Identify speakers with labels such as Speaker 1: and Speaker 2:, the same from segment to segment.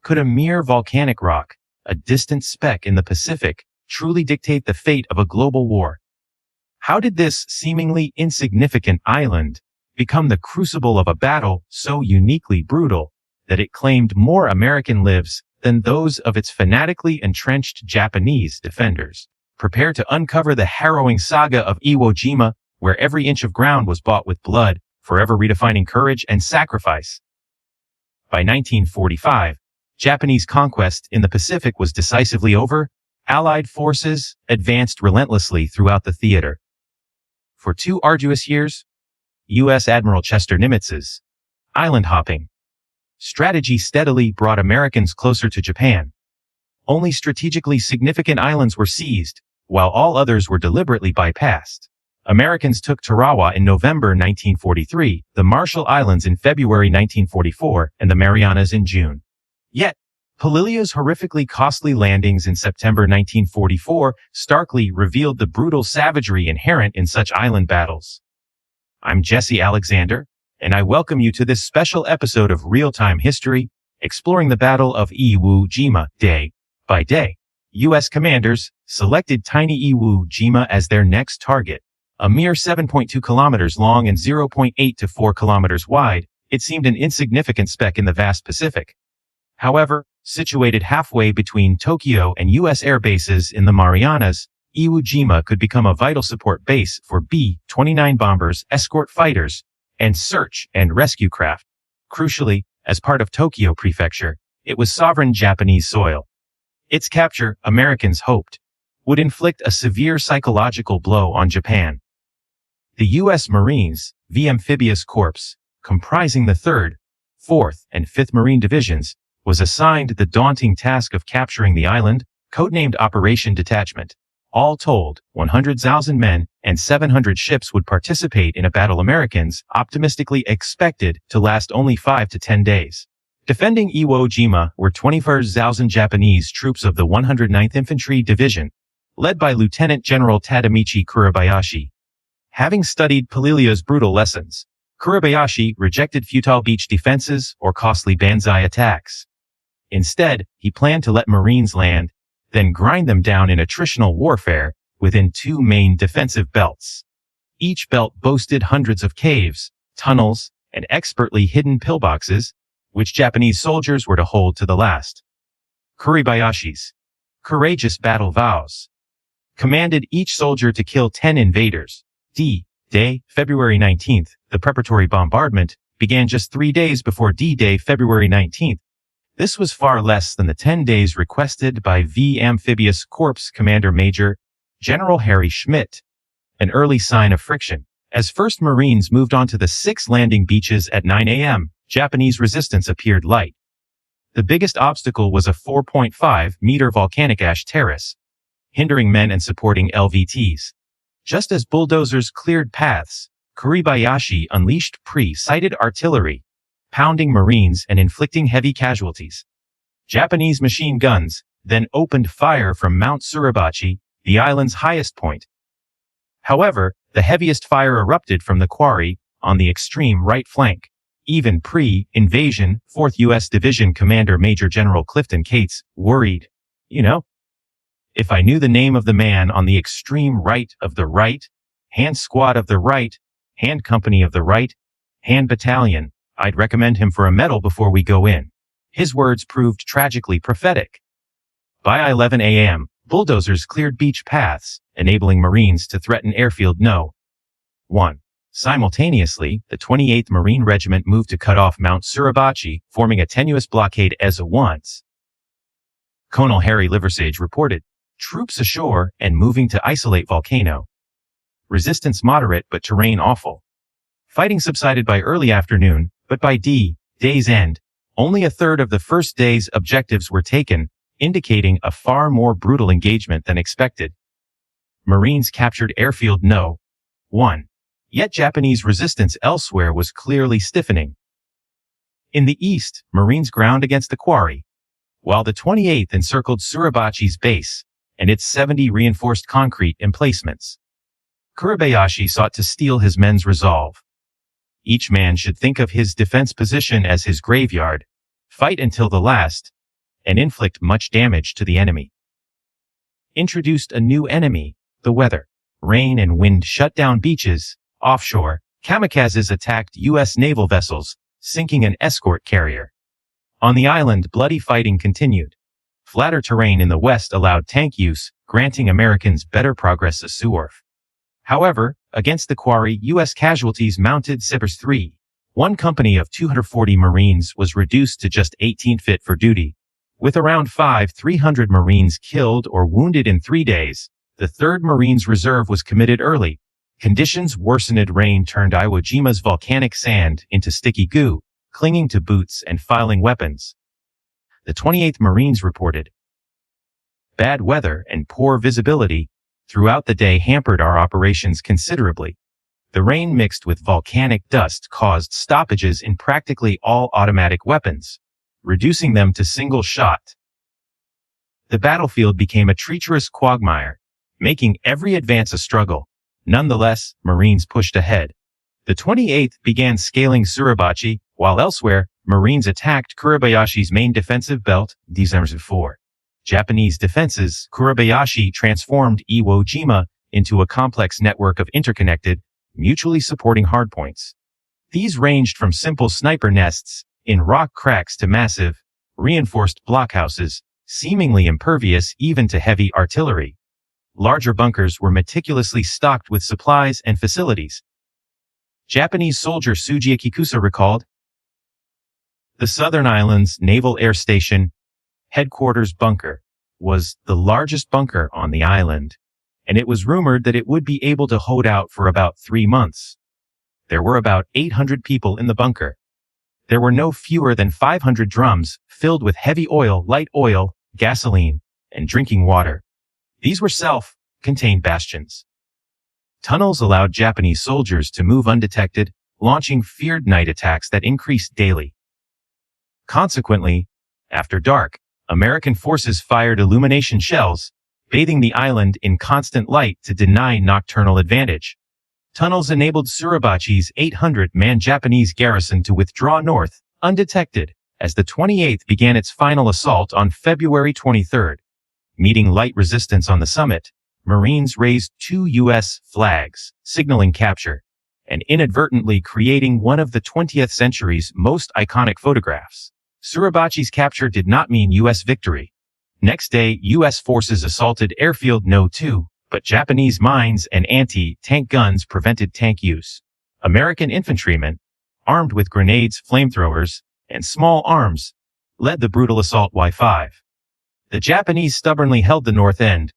Speaker 1: Could a mere volcanic rock, a distant speck in the Pacific, truly dictate the fate of a global war? How did this seemingly insignificant island become the crucible of a battle so uniquely brutal that it claimed more American lives than those of its fanatically entrenched Japanese defenders? Prepare to uncover the harrowing saga of Iwo Jima, where every inch of ground was bought with blood, forever redefining courage and sacrifice. By 1945, Japanese conquest in the Pacific was decisively over. Allied forces advanced relentlessly throughout the theater. For 2 arduous years, U.S. Admiral Chester Nimitz's island hopping strategy steadily brought Americans closer to Japan. Only strategically significant islands were seized, while all others were deliberately bypassed. Americans took Tarawa in November 1943, the Marshall Islands in February 1944, and the Marianas in June. Yet, Pelilio's horrifically costly landings in September 1944 starkly revealed the brutal savagery inherent in such island battles. I'm Jesse Alexander, and I welcome you to this special episode of Real-Time History, exploring the Battle of Iwo Jima day by day. U.S. commanders selected tiny Iwo Jima as their next target. A mere 7.2 kilometers long and 0.8 to 4 kilometers wide, it seemed an insignificant speck in the vast Pacific. However, situated halfway between Tokyo and U.S. air bases in the Marianas, Iwo Jima could become a vital support base for B-29 bombers, escort fighters, and search and rescue craft. Crucially, as part of Tokyo Prefecture, it was sovereign Japanese soil. Its capture, Americans hoped, would inflict a severe psychological blow on Japan. The U.S. Marines, V Amphibious Corps, comprising the 3rd, 4th, and 5th Marine Divisions, was assigned the daunting task of capturing the island, codenamed Operation Detachment. All told, 100,000 men and 700 ships would participate in a battle Americans optimistically expected to last only 5 to 10 days. Defending Iwo Jima were 24,000 Japanese troops of the 109th Infantry Division, led by Lieutenant General Tadamichi Kuribayashi. Having studied Pelilio's brutal lessons, Kuribayashi rejected futile beach defenses or costly banzai attacks. Instead, he planned to let Marines land, then grind them down in attritional warfare within 2 main defensive belts. Each belt boasted hundreds of caves, tunnels, and expertly hidden pillboxes, which Japanese soldiers were to hold to the last. Kuribayashi's courageous battle vows commanded each soldier to kill 10 invaders. D-Day, February 19th, the preparatory bombardment began just 3 days before D-Day, February 19th. This was far less than the 10 days requested by V Amphibious Corps Commander Major General Harry Schmidt, an early sign of friction. As 1st Marines moved on to the 6 landing beaches at 9 a.m., Japanese resistance appeared light. The biggest obstacle was a 4.5-meter volcanic ash terrace, hindering men and supporting LVTs. Just as bulldozers cleared paths, Kuribayashi unleashed pre-sighted artillery, pounding Marines and inflicting heavy casualties. Japanese machine guns then opened fire from Mount Suribachi, the island's highest point. However, the heaviest fire erupted from the quarry on the extreme right flank. Even pre-invasion 4th U.S. Division Commander Major General Clifton Cates worried, if I knew the name of the man on the extreme right of the right, hand squad of the right, hand company of the right, hand battalion, I'd recommend him for a medal before we go in. His words proved tragically prophetic. By 11 a.m., bulldozers cleared beach paths, enabling Marines to threaten Airfield No. 1. Simultaneously, the 28th Marine Regiment moved to cut off Mount Suribachi, forming a tenuous blockade as once. Colonel Harry Liversage reported, troops ashore and moving to isolate volcano. Resistance moderate but terrain awful. Fighting subsided by early afternoon, but by D-Day's end, only a third of the first day's objectives were taken, indicating a far more brutal engagement than expected. Marines captured Airfield No. 1. Yet Japanese resistance elsewhere was clearly stiffening. In the east, Marines ground against the quarry, while the 28th encircled Suribachi's base and its 70 reinforced concrete emplacements. Kuribayashi sought to steel his men's resolve. Each man should think of his defense position as his graveyard, fight until the last, and inflict much damage to the enemy. Introduced a new enemy, the weather. Rain and wind shut down beaches. Offshore, kamikazes attacked U.S. naval vessels, sinking an escort carrier. On the island, bloody fighting continued. Flatter terrain in the west allowed tank use, granting Americans better progress ashore. However, against the quarry, U.S. casualties mounted. Sibers 3. One company of 240 Marines was reduced to just 18 fit for duty. With around 300 Marines killed or wounded in 3 days, the 3rd Marines Reserve was committed early. Conditions worsened. Rain turned Iwo Jima's volcanic sand into sticky goo, clinging to boots and filing weapons. The 28th Marines reported, "Bad weather and poor visibility throughout the day hampered our operations considerably. The rain mixed with volcanic dust caused stoppages in practically all automatic weapons, reducing them to single shot. The battlefield became a treacherous quagmire, making every advance a struggle. Nonetheless, Marines pushed ahead. The 28th began scaling Suribachi, while elsewhere, Marines attacked Kuribayashi's main defensive belt, December 4. Japanese defenses. Kuribayashi transformed Iwo Jima into a complex network of interconnected, mutually supporting hardpoints. These ranged from simple sniper nests in rock cracks to massive, reinforced blockhouses, seemingly impervious even to heavy artillery. Larger bunkers were meticulously stocked with supplies and facilities. Japanese soldier Suji Akikusa recalled, "The Southern Islands Naval Air Station headquarters bunker was the largest bunker on the island, and it was rumored that it would be able to hold out for about 3 months. There were about 800 people in the bunker. There were no fewer than 500 drums filled with heavy oil, light oil, gasoline, and drinking water. These were self-contained bastions. Tunnels allowed Japanese soldiers to move undetected, launching feared night attacks that increased daily. Consequently, after dark, American forces fired illumination shells, bathing the island in constant light to deny nocturnal advantage. Tunnels enabled Suribachi's 800-man Japanese garrison to withdraw north, undetected, as the 28th began its final assault on February 23. Meeting light resistance on the summit, Marines raised 2 U.S. flags, signaling capture, and inadvertently creating one of the 20th century's most iconic photographs. Suribachi's capture did not mean U.S. victory. Next day, U.S. forces assaulted Airfield No. 2, but Japanese mines and anti-tank guns prevented tank use. American infantrymen, armed with grenades, flamethrowers, and small arms, led the brutal assault. Y5. The Japanese stubbornly held the north end,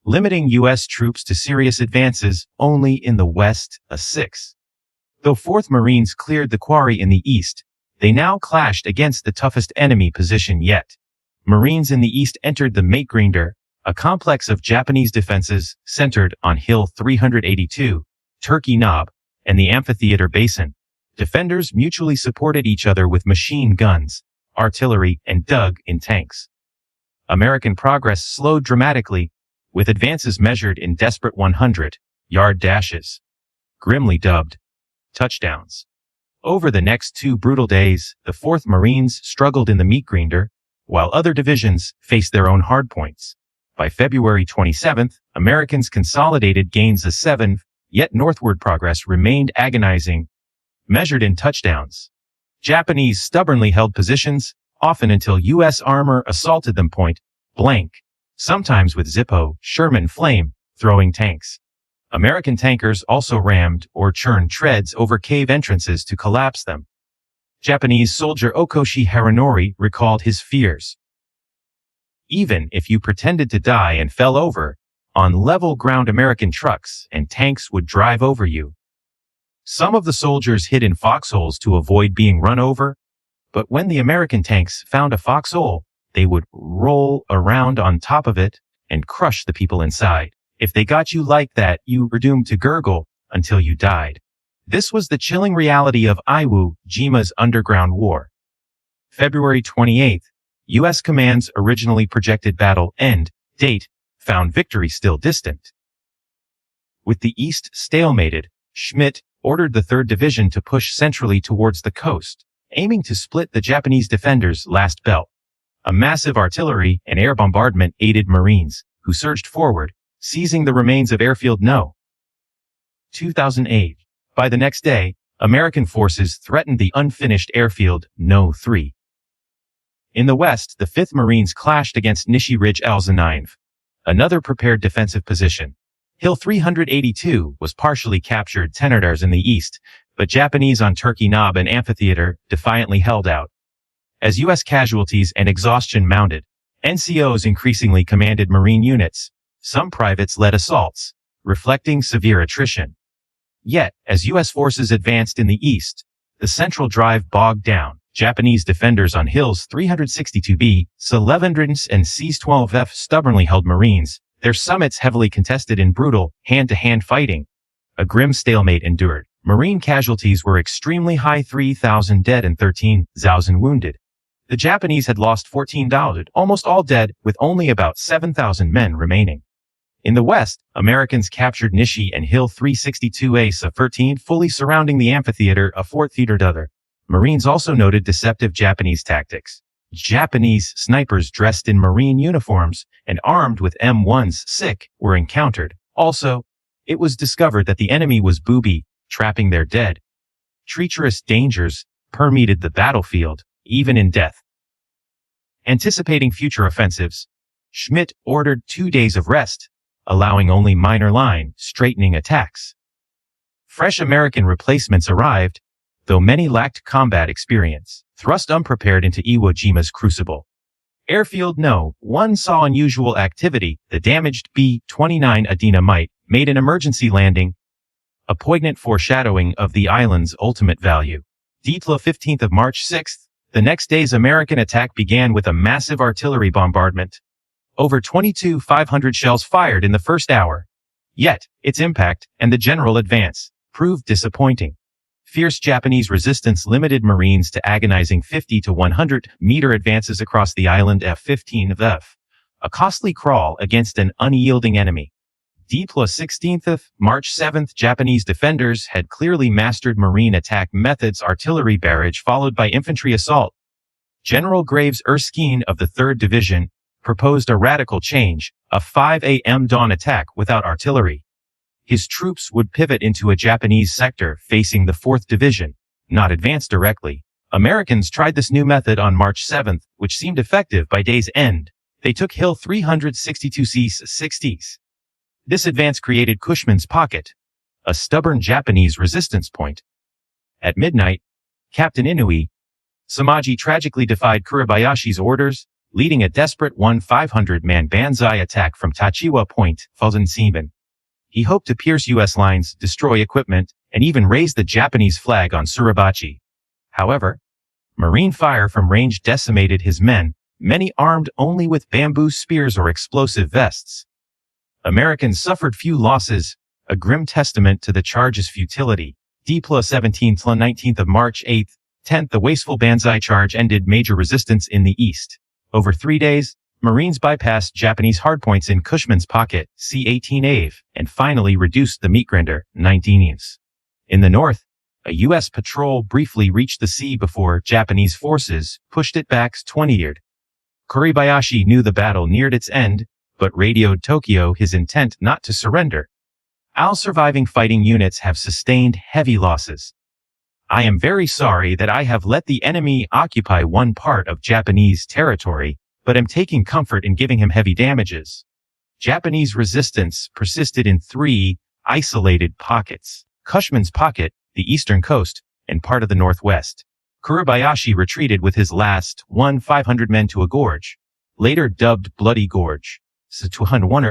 Speaker 1: limiting U.S. troops to serious advances only in the west. A6. Though 4th Marines cleared the quarry in the east, they now clashed against the toughest enemy position yet. Marines in the east entered the Mategrinder, a complex of Japanese defenses centered on Hill 382, Turkey Knob, and the Amphitheater Basin. Defenders mutually supported each other with machine guns, artillery, and dug-in tanks. American progress slowed dramatically, with advances measured in desperate 100-yard dashes, grimly dubbed touchdowns. Over the next 2 brutal days, the 4th Marines struggled in the Mategrinder, while other divisions faced their own hardpoints. By February 27th, Americans consolidated gains of 7, yet northward progress remained agonizing, measured in touchdowns. Japanese stubbornly held positions, often until U.S. armor assaulted them point blank, sometimes with Zippo, Sherman flame-throwing tanks. American tankers also rammed or churned treads over cave entrances to collapse them. Japanese soldier Okoshi Haranori recalled his fears. "Even if you pretended to die and fell over, on level ground American trucks and tanks would drive over you. Some of the soldiers hid in foxholes to avoid being run over, but when the American tanks found a foxhole, they would roll around on top of it and crush the people inside. If they got you like that, you were doomed to gurgle until you died." This was the chilling reality of Iwo Jima's underground war. February 28th, U.S. Command's originally projected battle end date found victory still distant. With the East stalemated, Schmidt ordered the 3rd Division to push centrally towards the coast, aiming to split the Japanese defenders' last belt. A massive artillery and air bombardment aided Marines, who surged forward, seizing the remains of Airfield No. 2008. By the next day, American forces threatened the unfinished Airfield No. 3. In the west, the 5th Marines clashed against Nishi Ridge al-Zanaiv, another prepared defensive position. Hill 382 was partially captured 10 hours in the east, but Japanese on Turkey Knob and Amphitheater defiantly held out. As U.S. casualties and exhaustion mounted, NCOs increasingly commanded Marine units. Some privates led assaults, reflecting severe attrition. Yet, as U.S. forces advanced in the east, the central drive bogged down. Japanese defenders on Hills 362B, S1100 and Cs-12F stubbornly held Marines, their summits heavily contested in brutal, hand-to-hand fighting. A grim stalemate endured. Marine casualties were extremely high, 3,000 dead and 13,000 wounded. The Japanese had lost 14,000, almost all dead, with only about 7,000 men remaining. In the west, Americans captured Nishi and Hill 362A Sa-13, fully surrounding the amphitheater of Fort Theodore. Marines also noted deceptive Japanese tactics. Japanese snipers dressed in Marine uniforms and armed with M1s SIC were encountered. Also, it was discovered that the enemy was booby trapping their dead. Treacherous dangers permeated the battlefield, even in death. Anticipating future offensives, Schmidt ordered 2 days of rest, allowing only minor line straightening attacks. Fresh American replacements arrived, though many lacked combat experience, thrust unprepared into Iwo Jima's crucible. Airfield No. 1 saw unusual activity. The damaged B-29 Adina made an emergency landing, a poignant foreshadowing of the island's ultimate value. Deploy 15th of March 6th, the next day's American attack began with a massive artillery bombardment. Over 22,500 shells fired in the first hour. Yet, its impact and the general advance proved disappointing. Fierce Japanese resistance limited Marines to agonizing 50 to 100 meter advances across the island F-15 of F, a costly crawl against an unyielding enemy. Deploy 16th of March 7th, Japanese defenders had clearly mastered Marine attack methods, artillery barrage followed by infantry assault. General Graves Erskine of the 3rd Division proposed a radical change, a 5 a.m. dawn attack without artillery. His troops would pivot into a Japanese sector facing the 4th Division, not advance directly. Americans tried this new method on March 7th, which seemed effective by day's end. They took Hill 362C's 60s. This advance created Cushman's Pocket, a stubborn Japanese resistance point. At midnight, Captain Inui Samaji tragically defied Kuribayashi's orders, leading a desperate 500-man banzai attack from Tachiwa Point, Fuzenseeben. He hoped to pierce U.S. lines, destroy equipment, and even raise the Japanese flag on Suribachi. However, Marine fire from range decimated his men, many armed only with bamboo spears or explosive vests. Americans suffered few losses, a grim testament to the charge's futility. Deploy 17th 19th of March 8th, 10th, the wasteful banzai charge ended major resistance in the east. Over 3 days, Marines bypassed Japanese hardpoints in Cushman's Pocket, C-18 Ave, and finally reduced the meat grinder, 19 Eves. In the north, a U.S. patrol briefly reached the sea before Japanese forces pushed it back 20 years. Kuribayashi knew the battle neared its end, but radioed Tokyo his intent not to surrender. All surviving fighting units have sustained heavy losses. I am very sorry that I have let the enemy occupy one part of Japanese territory, but am taking comfort in giving him heavy damages. Japanese resistance persisted in 3 isolated pockets: Cushman's Pocket, the eastern coast, and part of the northwest. Kuribayashi retreated with his last 500 men to a gorge, later dubbed Bloody Gorge,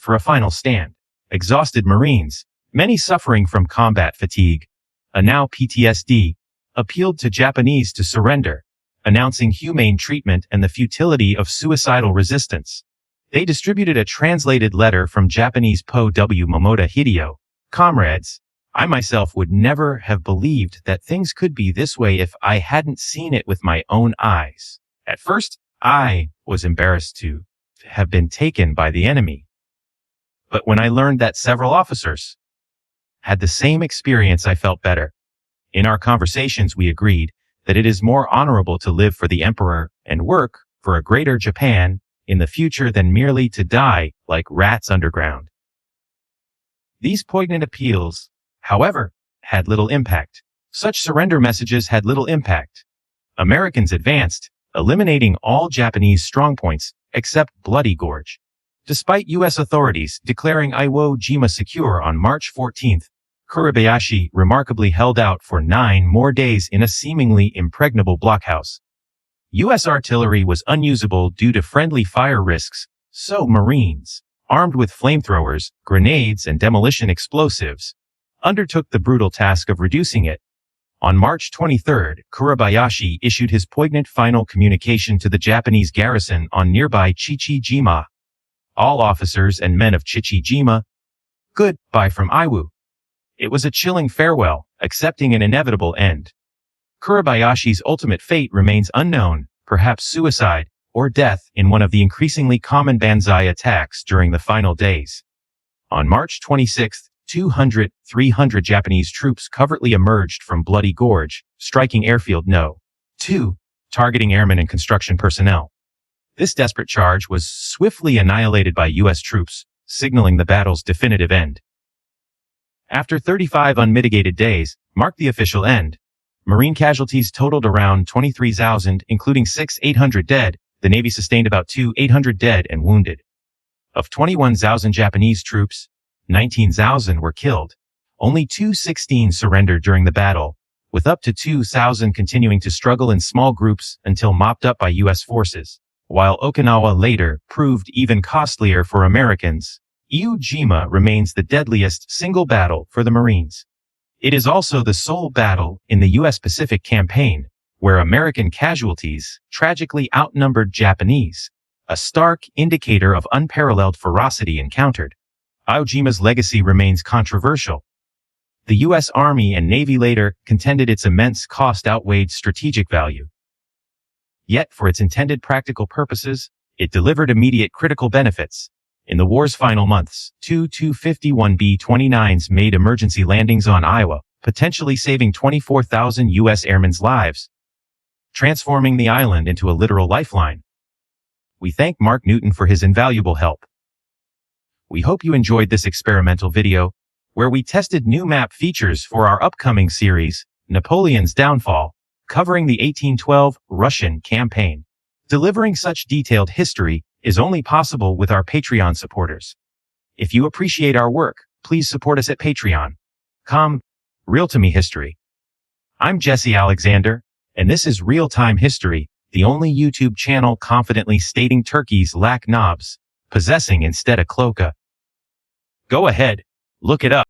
Speaker 1: for a final stand. Exhausted Marines, many suffering from combat fatigue, now PTSD, appealed to Japanese to surrender, announcing humane treatment and the futility of suicidal resistance. They distributed a translated letter from Japanese Po W. Momoda Hideo. Comrades, I myself would never have believed that things could be this way if I hadn't seen it with my own eyes. At first, I was embarrassed to have been taken by the enemy. But when I learned that several officers had the same experience, I felt better. In our conversations, we agreed that it is more honorable to live for the emperor and work for a greater Japan in the future than merely to die like rats underground. These poignant appeals, however, had little impact. Such surrender messages had little impact. Americans advanced, eliminating all Japanese strongpoints except Bloody Gorge. Despite U.S. authorities declaring Iwo Jima secure on March 14, Kuribayashi remarkably held out for 9 more days in a seemingly impregnable blockhouse. U.S. artillery was unusable due to friendly fire risks, so Marines, armed with flamethrowers, grenades, and demolition explosives, undertook the brutal task of reducing it. On March 23, Kuribayashi issued his poignant final communication to the Japanese garrison on nearby Chichi-jima. All officers and men of Chichi-jima, goodbye from Iwo. It was a chilling farewell, accepting an inevitable end. Kuribayashi's ultimate fate remains unknown, perhaps suicide, or death in one of the increasingly common banzai attacks during the final days. On March 26, 300 Japanese troops covertly emerged from Bloody Gorge, striking Airfield No. 2, targeting airmen and construction personnel. This desperate charge was swiftly annihilated by U.S. troops, signaling the battle's definitive end. After 35 unmitigated days marked the official end. Marine casualties totaled around 23,000, including 6,800 dead. The Navy sustained about 2,800 dead and wounded. Of 21,000 Japanese troops, 19,000 were killed. Only 216 surrendered during the battle, with up to 2,000 continuing to struggle in small groups until mopped up by U.S. forces. While Okinawa later proved even costlier for Americans, Iwo Jima remains the deadliest single battle for the Marines. It is also the sole battle in the U.S. Pacific Campaign where American casualties tragically outnumbered Japanese, a stark indicator of unparalleled ferocity encountered. Iwo Jima's legacy remains controversial. The U.S. Army and Navy later contended its immense cost outweighed strategic value. Yet, for its intended practical purposes, it delivered immediate critical benefits. In the war's final months, 2 Tu-51 B-29s made emergency landings on Iwo, potentially saving 24,000 U.S. airmen's lives, transforming the island into a literal lifeline. We thank Mark Newton for his invaluable help. We hope you enjoyed this experimental video, where we tested new map features for our upcoming series, Napoleon's Downfall, covering the 1812 Russian campaign. Delivering such detailed history is only possible with our Patreon supporters. If you appreciate our work, please support us at Patreon.com. Real to Me History. I'm Jesse Alexander, and this is Real Time History, the only YouTube channel confidently stating turkeys lack knobs, possessing instead a cloaca. Go ahead, look it up.